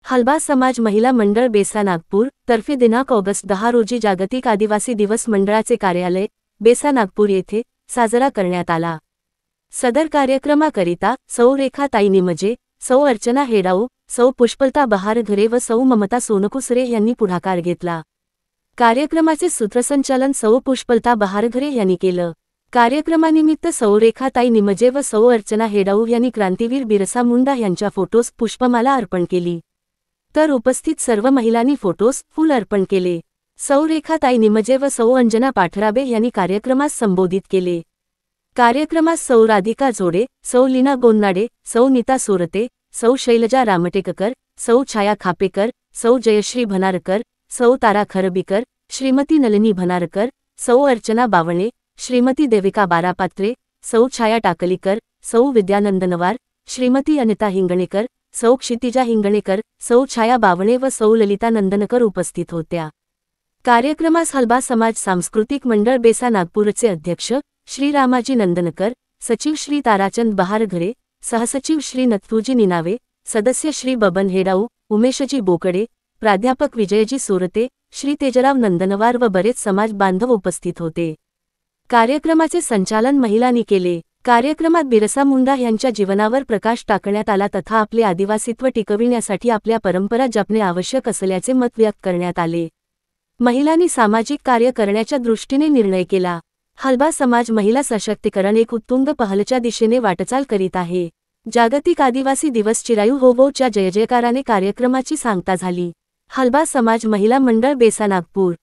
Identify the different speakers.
Speaker 1: हलबा समाज महिला मंडळ बेसा नागपूर तर्फे दिनांक ऑगस्ट 10 रोजी जागतिक आदिवासी दिवस मंडळाचे कार्यालय बेसा नागपूर येथे साजरा करण्यात आला। सदर कार्यक्रमाकरिता सौ रेखाताई निमजे, सौ अर्चना हेडाऊ, सौ पुष्पलता बहारघरे व सौ ममता सोनकुसरे यांनी पुढाकार घेतला। कार्यक्रमाचे सूत्रसंचालन सौ पुष्पलता बहारघरे यांनी केलं। कार्यक्रमानिमित्त सौ रेखाताई निमजे व सौ अर्चना हेडाऊ यांनी क्रांतीवीर बिरसा मुंडा यांच्या फोटोस पुष्पमाला अर्पण केली, तर उपस्थित सर्व महिलांनी फोटोस फूल अर्पण केले। सौ रेखाताई निमजे व सौ अंजना पाठराबे यांनी कार्यक्रमास संबोधित केले। कार्यक्रमास सौ राधिका जोडे, सौ लीना गोन्नाडे, सौ नीता सोरते, सौ शैलजा रामटेककर, सौ छाया खापेकर, सौ जयश्री भनारकर, सौ तारा खरबीकर, श्रीमती नलिनी भनारकर, सौ अर्चना बावणे, श्रीमती देविका बारापात्रे, सौ छाया टाकलीकर, सौ विद्यानंदनवार, श्रीमती अनिता हिंगणेकर, सौ क्षितिजा हिंगणेकर, सौ छाया बावणे व सौ ललिता नंदनकर उपस्थित होत्या। कार्यक्रमास हलबा समाज सांस्कृतिक मंडळ बेसा नागपूरचे अध्यक्ष श्री रामाजी नंदनकर, सचिव श्री ताराचंद बहारघरे, सहसचिव श्री नथुजी निनावे, सदस्य श्री बबन हेडाऊ, उमेशजी बोकडे, प्राध्यापक विजयजी सोरते, श्री तेजराव नंदनवार व बरेच समाज बांधव उपस्थित होते। कार्यक्रमाचे संचालन महिलांनी केले। कार्यक्रमात बिरसा मुंडा यांच्या जीवनावर प्रकाश टाकण्यात आला तथा आपले आदिवासीत्व टिकविण्यासाठी आपल्या परंपरा जपणे आवश्यक असल्याचे मत व्यक्त करण्यात आले। महिलांनी सामाजिक कार्य करण्याच्या दृष्टीने निर्णय केला। हलबा समाज महिला सशक्तीकरण एक उत्तुंग पहलच्या दिशेने वाटचाल करीत आहे। जागतिक आदिवासी दिवस चिरायू होवोच्या जयजयकाराने कार्यक्रमाची सांगता झाली। हलबा समाज महिला मंडळ बेसा नागपूर।